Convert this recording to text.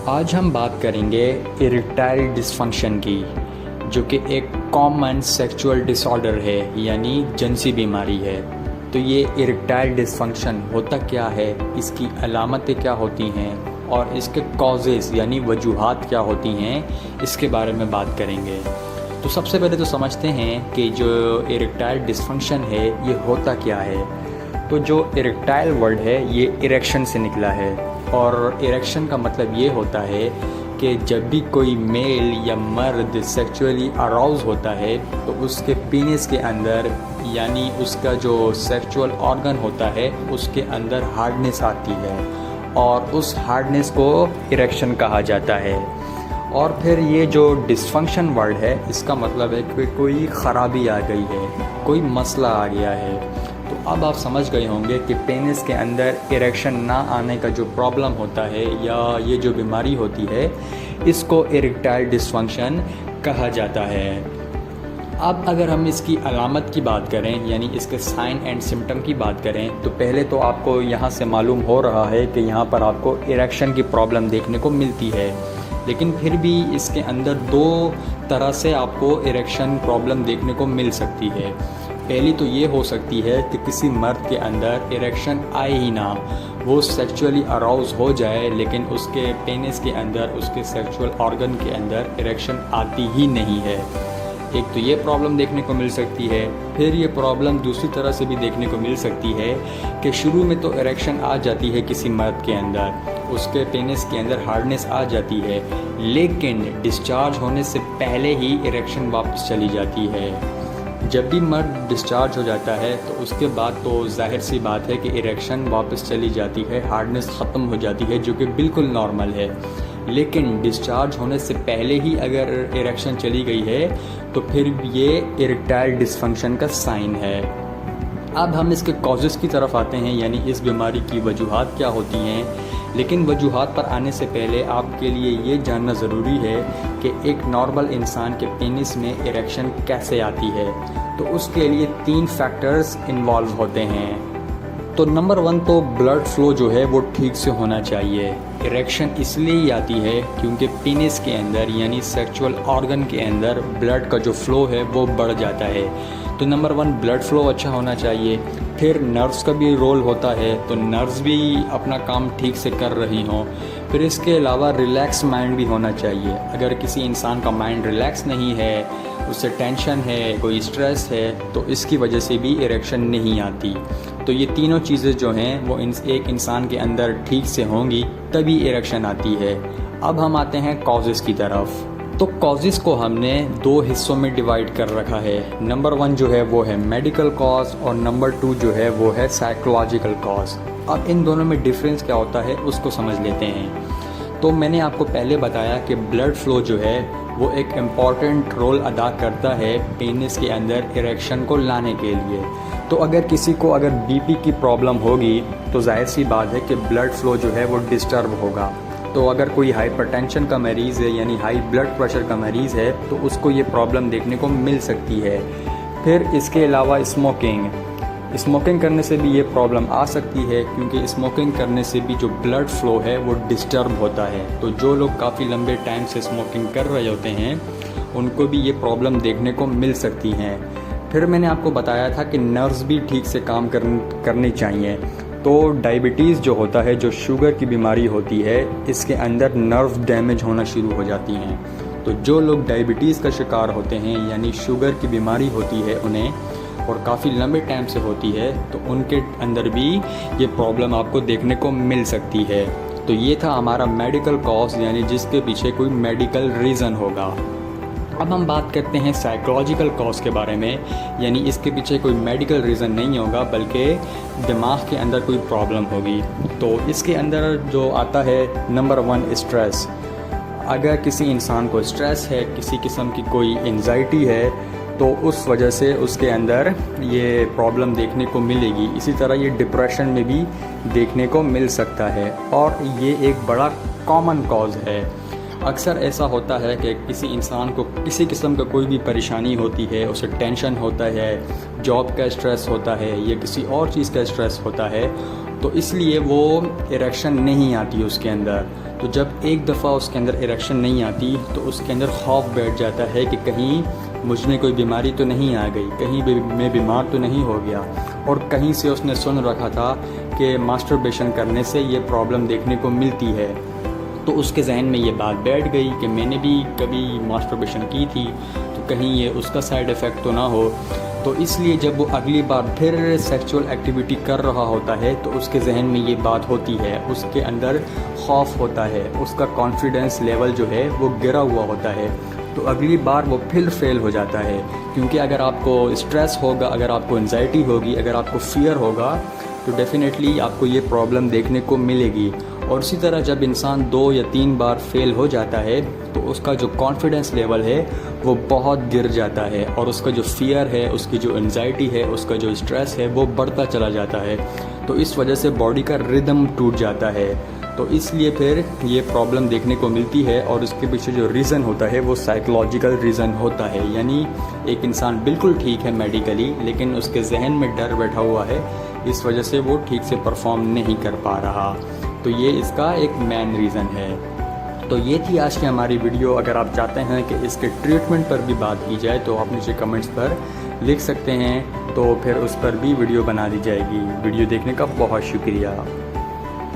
आज हम बात करेंगे इरेक्टाइल डिसफंक्शन की, जो कि एक कॉमन सेक्सुअल डिसऑर्डर है, यानी जिनसी बीमारी है। तो ये इरेक्टाइल डिसफंक्शन होता क्या है, इसकी अलामतें क्या होती हैं और इसके कॉजेज़ यानी वजूहात क्या होती हैं, इसके बारे में बात करेंगे। तो सबसे पहले तो समझते हैं कि जो इरेक्टाइल डिसफंक्शन है ये होता क्या है। तो जो इरेक्टाइल वर्ड है ये इरेक्शन से निकला है, और इरेक्शन का मतलब ये होता है कि जब भी कोई मेल या मर्द सेक्सुअली अराउज होता है तो उसके पीनिस के अंदर यानी उसका जो सेक्सुअल ऑर्गन होता है उसके अंदर हार्डनेस आती है, और उस हार्डनेस को इरेक्शन कहा जाता है। और फिर ये जो डिसफंक्शन वर्ड है इसका मतलब है कि कोई ख़राबी आ गई है, कोई मसला आ गया है। तो अब आप समझ गए होंगे कि पेनिस के अंदर इरेक्शन ना आने का जो प्रॉब्लम होता है या ये जो बीमारी होती है इसको इरेक्टाइल डिसफंक्शन कहा जाता है। अब अगर हम इसकी अलामत की बात करें यानी इसके साइन एंड सिम्टम की बात करें, तो पहले तो आपको यहाँ से मालूम हो रहा है कि यहाँ पर आपको इरेक्शन की प्रॉब्लम देखने को मिलती है, लेकिन फिर भी इसके अंदर दो तरह से आपको इरेक्शन प्रॉब्लम देखने को मिल सकती है। पहली तो ये हो सकती है कि किसी मर्द के अंदर इरेक्शन आए ही ना, वो सेक्सुअली अराउज हो जाए लेकिन उसके पेनिस के अंदर, उसके सेक्सुअल ऑर्गन के अंदर इरेक्शन आती ही नहीं है। एक तो ये प्रॉब्लम देखने को मिल सकती है। फिर ये प्रॉब्लम दूसरी तरह से भी देखने को मिल सकती है कि शुरू में तो इरेक्शन आ जाती है किसी मर्द के अंदर, उसके पेनिस के अंदर हार्डनेस आ जाती है, लेकिन डिस्चार्ज होने से पहले ही इरेक्शन वापस चली जाती है। जब भी मर्द डिस्चार्ज हो जाता है तो उसके बाद तो जाहिर सी बात है कि इरेक्शन वापस चली जाती है, हार्डनेस ख़त्म हो जाती है, जो कि बिल्कुल नॉर्मल है। लेकिन डिस्चार्ज होने से पहले ही अगर इरेक्शन चली गई है तो फिर ये इरेक्टाइल डिसफंक्शन का साइन है। अब हम इसके कॉजेज़ की तरफ आते हैं, यानी इस बीमारी की वजूहात क्या होती हैं। लेकिन वजूहात पर आने से पहले आपके लिए ये जानना ज़रूरी है कि एक नॉर्मल इंसान के पेनिस में इरेक्शन कैसे आती है। तो उसके लिए 3 फैक्टर्स इन्वॉल्व होते हैं। तो नंबर 1 तो ब्लड फ्लो जो है वो ठीक से होना चाहिए। इरेक्शन इसलिए ही आती है क्योंकि पेनिस के अंदर यानी सेक्सुअल ऑर्गन के अंदर ब्लड का जो फ्लो है वो बढ़ जाता है। तो नंबर 1 ब्लड फ्लो अच्छा होना चाहिए। फिर नर्व्स का भी रोल होता है, तो नर्व्स भी अपना काम ठीक से कर रही हों। फिर इसके अलावा रिलैक्स माइंड भी होना चाहिए। अगर किसी इंसान का माइंड रिलैक्स नहीं है, उससे टेंशन है, कोई स्ट्रेस है, तो इसकी वजह से भी इरेक्शन नहीं आती। तो ये तीनों चीज़ें जो हैं वो एक इंसान के अंदर ठीक से होंगी तभी इरेक्शन आती है। अब हम आते हैं कॉजेज़ की तरफ। तो कॉजेज़ को हमने 2 हिस्सों में डिवाइड कर रखा है। नंबर 1 जो है वो है मेडिकल कॉज, और नंबर 2 जो है वो है साइकोलॉजिकल कॉज। अब इन दोनों में डिफरेंस क्या होता है उसको समझ लेते हैं। तो मैंने आपको पहले बताया कि ब्लड फ्लो जो है वो एक इम्पॉर्टेंट रोल अदा करता है पेनिस के अंदर इरेक्शन को लाने के लिए। तो अगर किसी को अगर बीपी की प्रॉब्लम होगी तो जाहिर सी बात है कि ब्लड फ्लो जो है वो डिस्टर्ब होगा। तो अगर कोई हाइपरटेंशन का मरीज़ है यानी हाई ब्लड प्रेशर का मरीज़ है तो उसको ये प्रॉब्लम देखने को मिल सकती है। फिर इसके अलावा स्मोकिंग करने से भी ये प्रॉब्लम आ सकती है, क्योंकि स्मोकिंग करने से भी जो ब्लड फ्लो है वो डिस्टर्ब होता है। तो जो लोग काफ़ी लंबे टाइम से स्मोकिंग कर रहे होते हैं उनको भी ये प्रॉब्लम देखने को मिल सकती हैं। फिर मैंने आपको बताया था कि नर्व्स भी ठीक से काम करनी चाहिए। तो डायबिटीज़ जो होता है, जो शुगर की बीमारी होती है, इसके अंदर नर्व डैमेज होना शुरू हो जाती हैं। तो जो लोग डायबिटीज़ का शिकार होते हैं यानी शुगर की बीमारी होती है उन्हें, और काफ़ी लंबे टाइम से होती है, तो उनके अंदर भी ये प्रॉब्लम आपको देखने को मिल सकती है। तो ये था हमारा मेडिकल कॉज, यानी जिसके पीछे कोई मेडिकल रीज़न होगा। अब हम बात करते हैं साइकोलॉजिकल कॉज के बारे में, यानी इसके पीछे कोई मेडिकल रीज़न नहीं होगा बल्कि दिमाग के अंदर कोई प्रॉब्लम होगी। तो इसके अंदर जो आता है नंबर 1 स्ट्रेस। अगर किसी इंसान को स्ट्रेस है, किसी किस्म की कोई एंजाइटी है, तो उस वजह से उसके अंदर ये प्रॉब्लम देखने को मिलेगी। इसी तरह ये डिप्रेशन में भी देखने को मिल सकता है, और ये एक बड़ा कॉमन कॉज है। अक्सर ऐसा होता है कि किसी इंसान को किसी किस्म का कोई भी परेशानी होती है, उसे टेंशन होता है, जॉब का स्ट्रेस होता है या किसी और चीज़ का स्ट्रेस होता है, तो इसलिए वो इरेक्शन नहीं आती उसके अंदर। तो जब एक दफ़ा उसके अंदर इरेक्शन नहीं आती तो उसके अंदर खौफ बैठ जाता है कि कहीं मुझ में कोई बीमारी तो नहीं आ गई, कहीं भी मैं बीमार तो नहीं हो गया। और कहीं से उसने सुन रखा था कि मास्टरबेशन करने से ये प्रॉब्लम देखने को मिलती है, तो उसके जहन में ये बात बैठ गई कि मैंने भी कभी मास्टरबेशन की थी, तो कहीं ये उसका साइड इफ़ेक्ट तो ना हो। तो इसलिए जब वो अगली बार फिर सेक्सुअल एक्टिविटी कर रहा होता है तो उसके जहन में ये बात होती है, उसके अंदर खौफ होता है, उसका कॉन्फिडेंस लेवल जो है वो गिरा हुआ होता है। तो अगली बार वो फिर फेल हो जाता है, क्योंकि अगर आपको स्ट्रेस होगा, अगर आपको एंजाइटी होगी, अगर आपको फियर होगा, तो डेफ़िनेटली आपको ये प्रॉब्लम देखने को मिलेगी। और इसी तरह जब इंसान 2 या 3 बार फेल हो जाता है तो उसका जो कॉन्फिडेंस लेवल है वो बहुत गिर जाता है, और उसका जो फियर है, उसकी जो एंजाइटी है, उसका जो स्ट्रेस है वो बढ़ता चला जाता है। तो इस वजह से बॉडी का रिदम टूट जाता है। तो इसलिए फिर ये प्रॉब्लम देखने को मिलती है, और उसके पीछे जो रीज़न होता है वो साइकोलॉजिकल रीज़न होता है। यानी एक इंसान बिल्कुल ठीक है मेडिकली, लेकिन उसके जहन में डर बैठा हुआ है, इस वजह से वो ठीक से परफॉर्म नहीं कर पा रहा। तो ये इसका एक मेन रीज़न है। तो ये थी आज की हमारी वीडियो। अगर आप चाहते हैं कि इसके ट्रीटमेंट पर भी बात की जाए तो आप नीचे कमेंट्स पर लिख सकते हैं, तो फिर उस पर भी वीडियो बना दी जाएगी। वीडियो देखने का बहुत शुक्रिया।